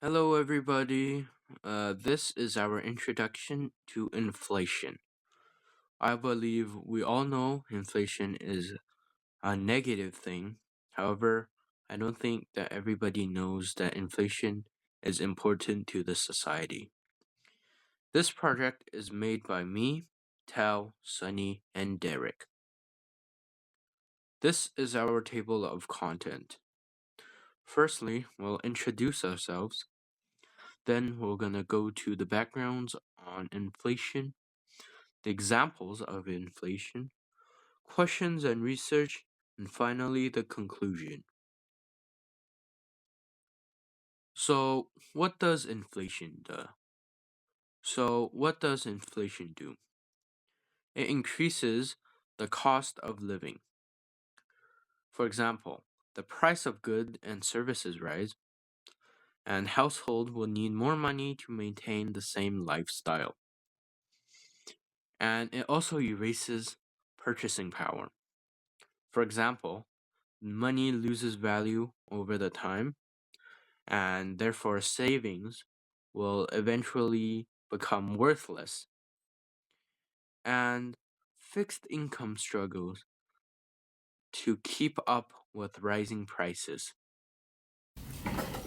Hello, everybody. This is our introduction to inflation. I believe we all know inflation is a negative thing. However, I don't think that everybody knows that inflation is important to the society. This project is made by me, Tao, Sunny, and Derek. This is our table of content. Firstly, we'll introduce ourselves. Then we're gonna go to the backgrounds on inflation, the examples of inflation, questions and research, and finally the conclusion. So, what does inflation do? What does inflation do? It increases the cost of living. For example, the price of goods and services rise, and household will need more money to maintain the same lifestyle. And it also erases purchasing power. For example, money loses value over the time, and therefore savings will eventually become worthless, and fixed income struggles to keep up with rising prices.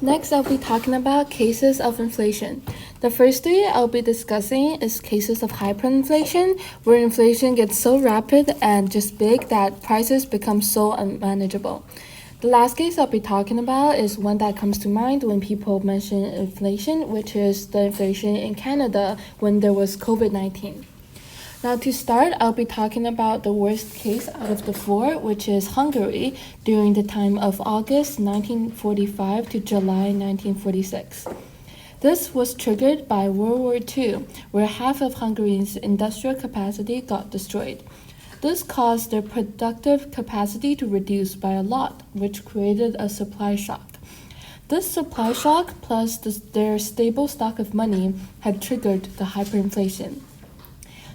Next, I'll be talking about cases of inflation. The first three I'll be discussing is cases of hyperinflation, where inflation gets so rapid and just big that prices become so unmanageable. The last case I'll be talking about is one that comes to mind when people mention inflation, which is the inflation in Canada when there was COVID-19. Now, to start, I'll be talking about the worst case out of the four, which is Hungary during the time of August 1945 to July 1946. This was triggered by World War II, where half of Hungary's industrial capacity got destroyed. This caused their productive capacity to reduce by a lot, which created a supply shock. This supply shock, plus their stable stock of money, had triggered the hyperinflation.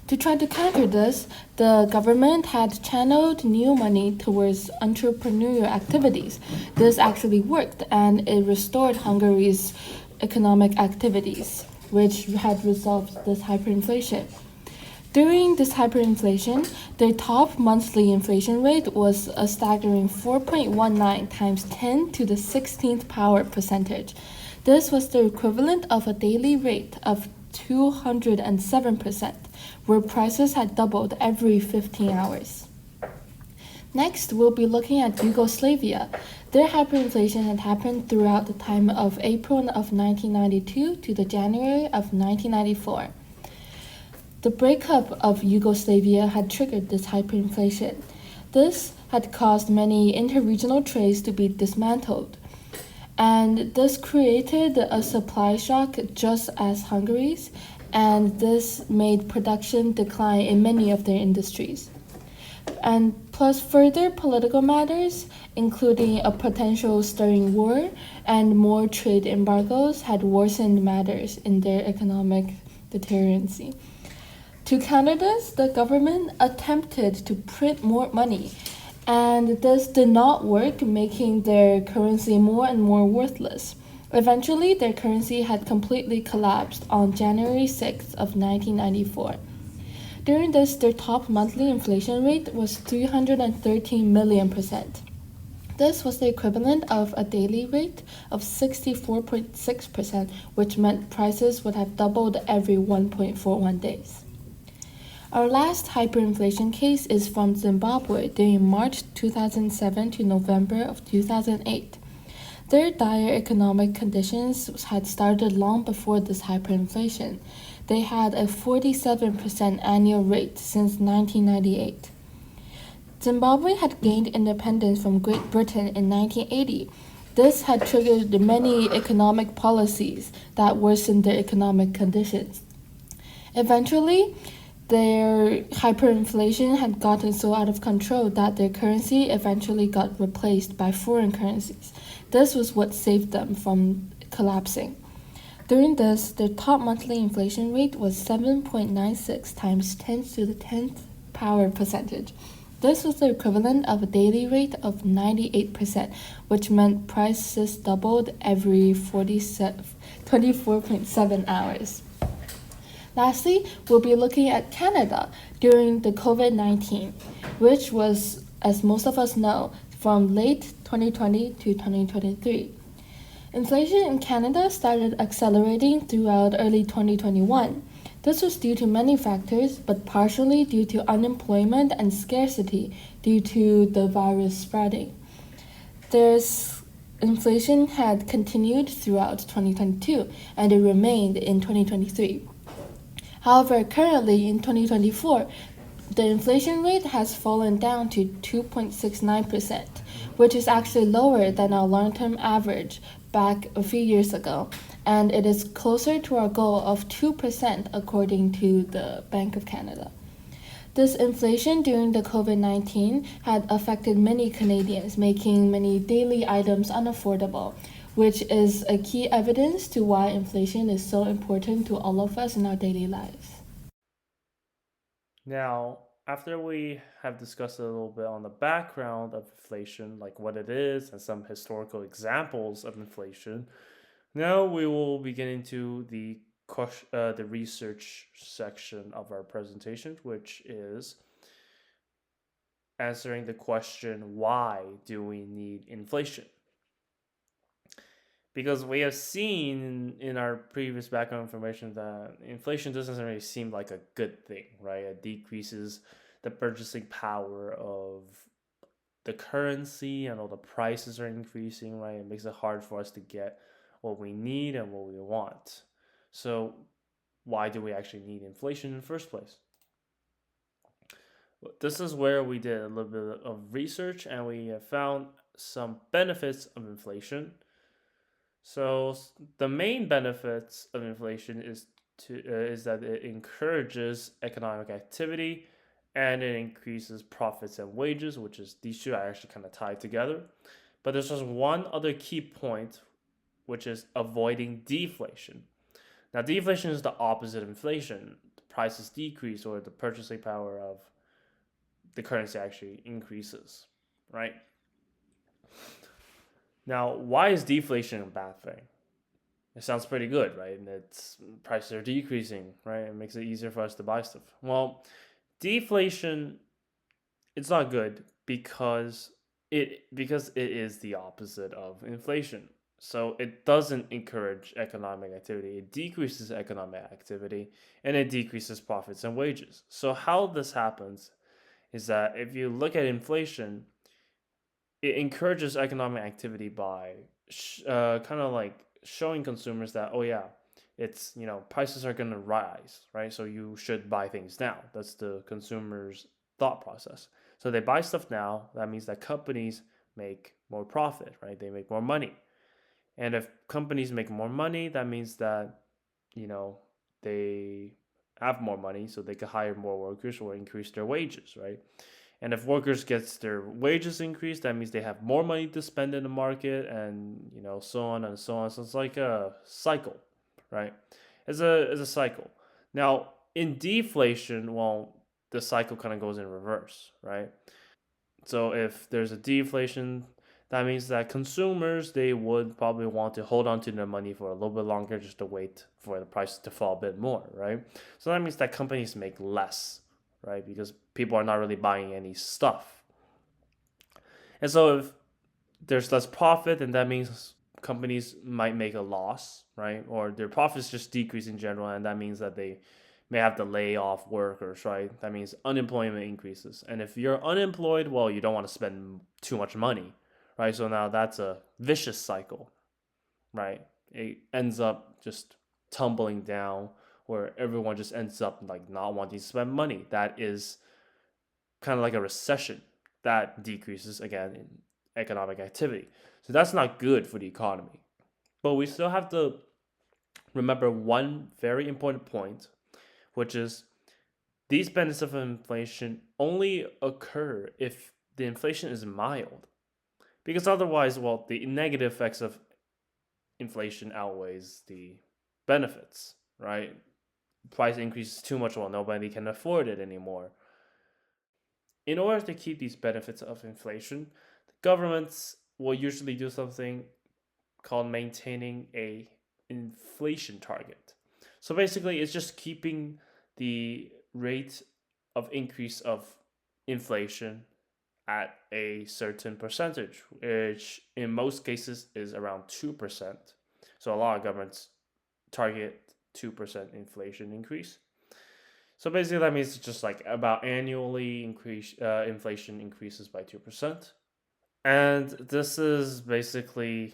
To try to counter this, the government had channeled new money towards entrepreneurial activities. This actually worked, and it restored Hungary's economic activities, which had resolved this hyperinflation. During this hyperinflation, their top monthly inflation rate was a staggering 4.19 times 10 to the 16th power percentage. This was the equivalent of a daily rate of 207%, where prices had doubled every 15 hours. Next, we'll be looking at Yugoslavia. Their hyperinflation had happened throughout the time of April of 1992 to the January of 1994. The breakup of Yugoslavia had triggered this hyperinflation. This had caused many interregional trades to be dismantled, and this created a supply shock just as Hungary's, and this made production decline in many of their industries. And plus further political matters, including a potential stirring war and more trade embargoes, had worsened matters in their economic deterioration. To counter this, the government attempted to print more money, and this did not work, making their currency more and more worthless. Eventually, their currency had completely collapsed on January 6th of 1994. During this, their top monthly inflation rate was 313 million percent. This was the equivalent of a daily rate of 64.6%, which meant prices would have doubled every 1.41 days. Our last hyperinflation case is from Zimbabwe during March 2007 to November of 2008. Their dire economic conditions had started long before this hyperinflation. They had a 47% annual rate since 1998. Zimbabwe had gained independence from Great Britain in 1980. This had triggered many economic policies that worsened their economic conditions. Eventually, their hyperinflation had gotten so out of control that their currency eventually got replaced by foreign currencies. This was what saved them from collapsing. During this, their top monthly inflation rate was 7.96 times 10 to the 10th power percentage. This was the equivalent of a daily rate of 98%, which meant prices doubled every 24.7 hours. Lastly, we'll be looking at Canada during the COVID-19, which was, as most of us know, from late 2020 to 2023. Inflation in Canada started accelerating throughout early 2021. This was due to many factors, but partially due to unemployment and scarcity due to the virus spreading. There's inflation had continued throughout 2022 and it remained in 2023. However, currently in 2024, the inflation rate has fallen down to 2.69%, which is actually lower than our long term average back a few years ago, and it is closer to our goal of 2% according to the Bank of Canada. This inflation during the COVID-19 had affected many Canadians, making many daily items unaffordable, which is a key evidence to why inflation is so important to all of us in our daily lives. Now, after we have discussed a little bit on the background of inflation, like what it is and some historical examples of inflation, now we will be getting to the research section of our presentation, which is answering the question, why do we need inflation? Because we have seen in our previous background information that inflation doesn't really seem like a good thing, right? It decreases the purchasing power of the currency, and all the prices are increasing, right? It makes it hard for us to get what we need and what we want. So, why do we actually need inflation in the first place? This is where we did a little bit of research and we have found some benefits of inflation. So the main benefits of inflation is that it encourages economic activity and it increases profits and wages, which is these two are actually kind of tied together. But there's just one other key point, which is avoiding deflation. Now, deflation is the opposite of inflation. The prices decrease or the purchasing power of the currency actually increases, right? Now, why is deflation a bad thing? It sounds pretty good, right? And it's prices are decreasing, right? It makes it easier for us to buy stuff. Well, deflation it's not good because it is the opposite of inflation. So it doesn't encourage economic activity. It decreases economic activity and it decreases profits and wages. So how this happens is that if you look at inflation, it encourages economic activity by kind of like showing consumers that, oh yeah, it's prices are going to rise, right? So you should buy things now. That's the consumer's thought process. So they buy stuff now. That means that companies make more profit, right? They make more money. And if companies make more money, that means that you know they have more money, so they can hire more workers or increase their wages, right? And if workers gets their wages increased, that means they have more money to spend in the market, and so on and so on. So it's like a cycle, right? It's a cycle. Now in deflation, well, the cycle kind of goes in reverse, right? So if there's a deflation, that means that consumers they would probably want to hold on to their money for a little bit longer just to wait for the price to fall a bit more, right? So that means that companies make less, right? Because people are not really buying any stuff. And so if there's less profit, then that means companies might make a loss, right? Or their profits just decrease in general, and that means that they may have to lay off workers, right? That means unemployment increases. And if you're unemployed, well, you don't want to spend too much money, right? So now that's a vicious cycle, right? It ends up just tumbling down where everyone just ends up like not wanting to spend money. That is kind of like a recession that decreases again in economic activity. So that's not good for the economy. But we still have to remember one very important point, which is these benefits of inflation only occur if the inflation is mild. Because otherwise, well, the negative effects of inflation outweighs the benefits, right? Price increases too much, well, nobody can afford it anymore. in order to keep these benefits of inflation, governments will usually do something called maintaining a inflation target. So basically, it's just keeping the rate of increase of inflation at a certain percentage, which in most cases is around 2%. So a lot of governments target 2% inflation increase. So basically, that means just like about annually inflation increases by 2%. And this is basically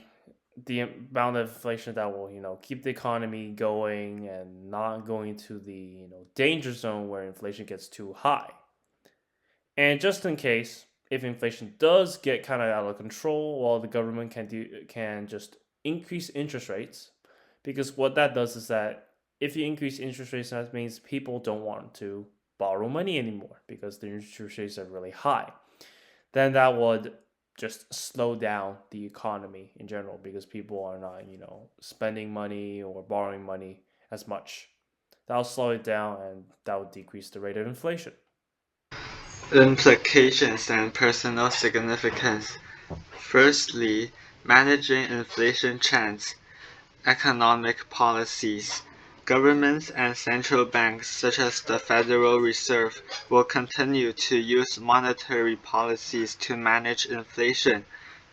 the amount of inflation that will keep the economy going and not going to the danger zone where inflation gets too high. And just in case if inflation does get kind of out of control, well, the government can just increase interest rates, because what that does is that if you increase interest rates, that means people don't want to borrow money anymore because the interest rates are really high. Then that would just slow down the economy in general, because people are not spending money or borrowing money as much. That'll slow it down, and that will decrease the rate of inflation. Implications and personal significance. Firstly, managing inflation trends. Economic policies. Governments and central banks, such as the Federal Reserve, will continue to use monetary policies to manage inflation.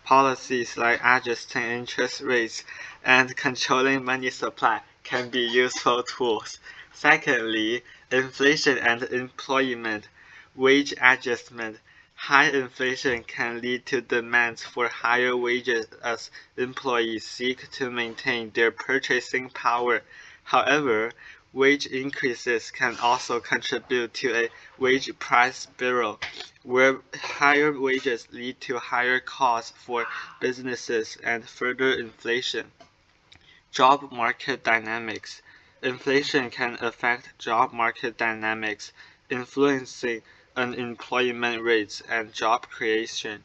Policies like adjusting interest rates and controlling money supply can be useful tools. Secondly, inflation and employment. Wage adjustment. High inflation can lead to demands for higher wages as employees seek to maintain their purchasing power. However, wage increases can also contribute to a wage price spiral, where higher wages lead to higher costs for businesses and further inflation. Job market dynamics. Inflation can affect job market dynamics, influencing unemployment rates and job creation.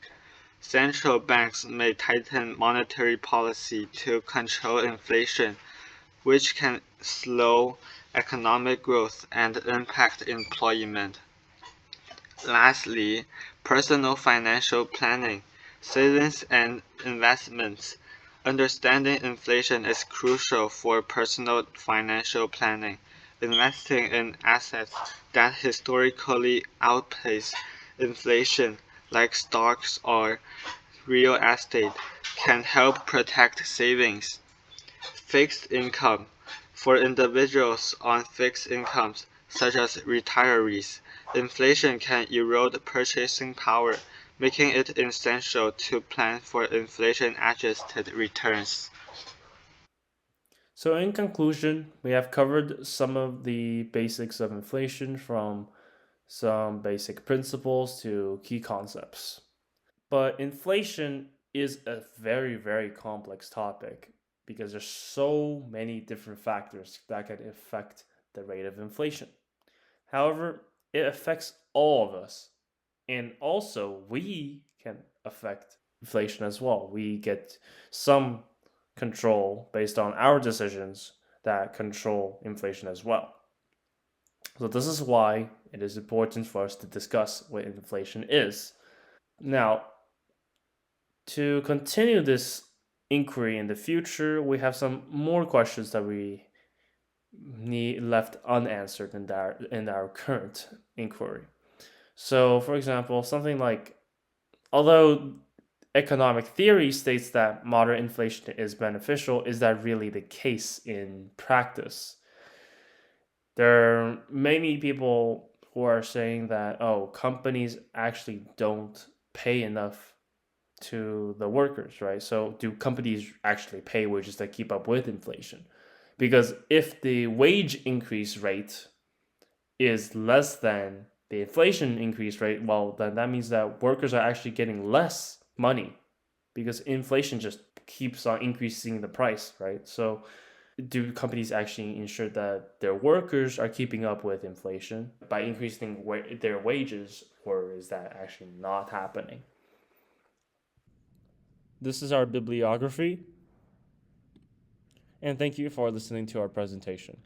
Central banks may tighten monetary policy to control inflation, which can slow economic growth and impact employment. Lastly, personal financial planning, savings and investments. Understanding inflation is crucial for personal financial planning. Investing in assets that historically outpace inflation, like stocks or real estate, can help protect savings. Fixed income. For individuals on fixed incomes, such as retirees, inflation can erode purchasing power, making it essential to plan for inflation-adjusted returns. So, in conclusion, we have covered some of the basics of inflation, from some basic principles to key concepts. But inflation is a very, very complex topic because there's so many different factors that can affect the rate of inflation. However, it affects all of us. And also, we can affect inflation as well. We get some control based on our decisions that control inflation as well. So, this is why it is important for us to discuss what inflation is. Now, to continue this inquiry in the future, we have some more questions that we need left unanswered in our current inquiry. So, for example, something like, although economic theory states that moderate inflation is beneficial, is that really the case in practice? There are many people who are saying that, oh, companies actually don't pay enough to the workers, right? So, do companies actually pay wages that keep up with inflation? Because if the wage increase rate is less than the inflation increase rate, well, then that means that workers are actually getting less money because inflation just keeps on increasing the price, right? So, do companies actually ensure that their workers are keeping up with inflation by increasing their wages, or is that actually not happening? This is our bibliography, and thank you for listening to our presentation.